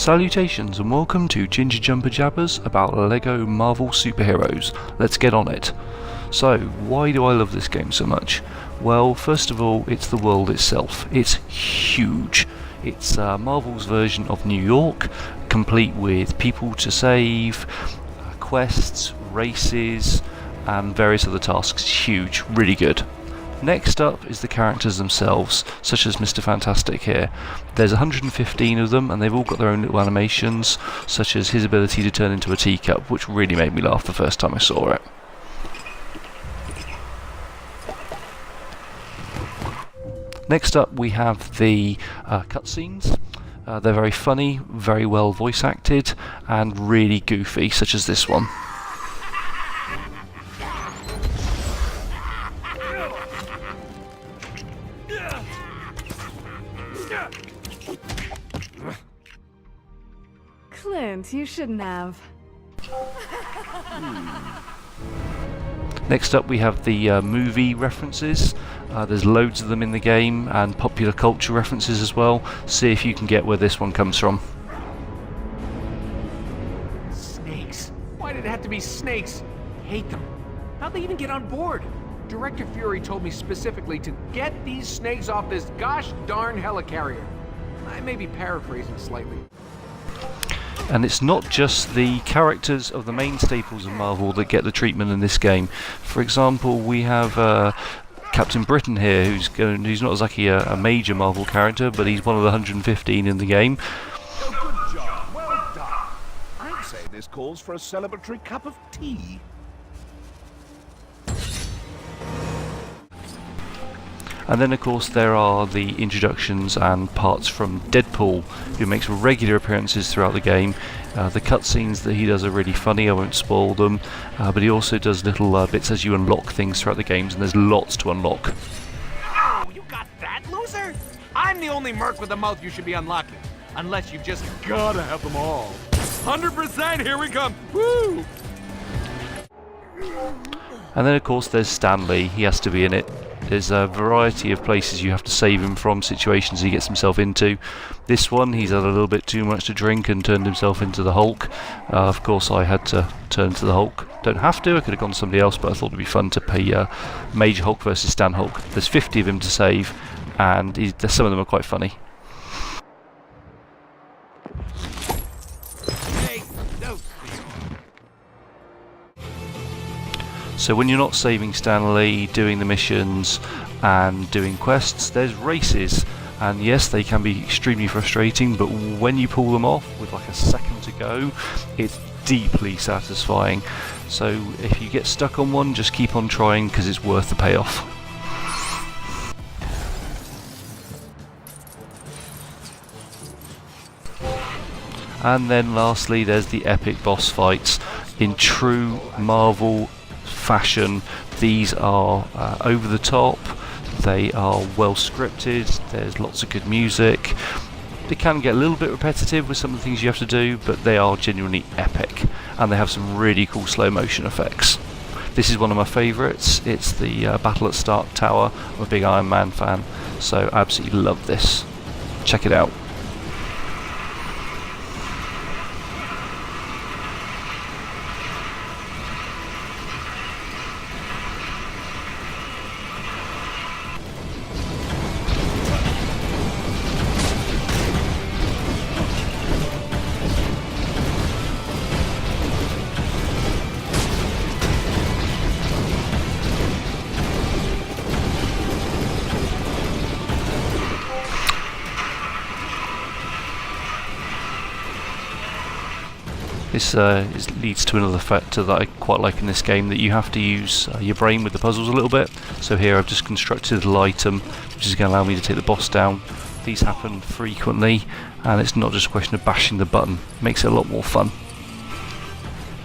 Salutations and welcome to Gingerjumper Jabbers about LEGO Marvel superheroes. Let's get on it. So, why do I love this game so much? Well, first of all, it's the world itself. It's huge. It's Marvel's version of New York, complete with people to save, quests, races, and various other tasks. It's huge, really good. Next up is the characters themselves, such as Mr. Fantastic here. There's 115 of them, and they've all got their own little animations, such as his ability to turn into a teacup, which really made me laugh the first time I saw it. Next up we have the cutscenes. They're very funny, very well voice acted, and really goofy, such as this one. Clint, you shouldn't have. Next up we have the movie references. There's loads of them in the game, and popular culture references as well. See if you can get where this one comes from. Snakes. Why did it have to be snakes? Hate them. How'd they even get on board? Director Fury told me specifically to get these snakes off this gosh darn helicarrier. I may be paraphrasing slightly. And it's not just the characters of the main staples of Marvel that get the treatment in this game. For example, we have Captain Britain here, who's not exactly a major Marvel character, but he's one of the 115 in the game. Oh, good job. Well done. I'd say this calls for a celebratory cup of tea. And then of course there are the introductions and parts from Deadpool, who makes regular appearances throughout the game. The cutscenes that he does are really funny, I won't spoil them, but he also does little bits as you unlock things throughout the games, and there's lots to unlock. Oh, you got that, loser? I'm the only merc with a mouth you should be unlocking. Unless you've just gotta have them all. 100%, here we come! Woo! And then of course there's Stan Lee, he has to be in it. There's a variety of places you have to save him from, situations he gets himself into. This one, he's had a little bit too much to drink and turned himself into the Hulk. Of course I had to turn to the Hulk. Don't have to, I could have gone to somebody else, but I thought it'd be fun to play Major Hulk versus Stan Hulk. There's 50 of him to save, and some of them are quite funny. Hey, no. So when you're not saving Stan Lee, doing the missions and doing quests, there's races, and yes, they can be extremely frustrating, but when you pull them off with like a second to go, it's deeply satisfying. So if you get stuck on one, just keep on trying, because it's worth the payoff. And then lastly there's the epic boss fights. In true Marvel fashion, these are over the top, they are well scripted, there's lots of good music. They can get a little bit repetitive with some of the things you have to do, but they are genuinely epic, and they have some really cool slow motion effects. This is one of my favourites. It's the battle at Stark Tower. I'm a big Iron Man fan, so I absolutely love this. Check it out. This leads to another factor that I quite like in this game, that you have to use your brain with the puzzles a little bit. So here I've just constructed a little item which is going to allow me to take the boss down. These happen frequently, and it's not just a question of bashing the button. It makes it a lot more fun.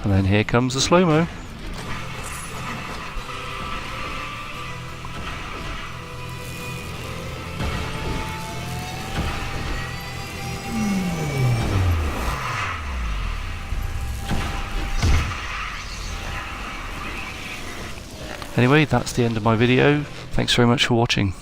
And then here comes the slow-mo. Anyway, that's the end of my video. Thanks very much for watching.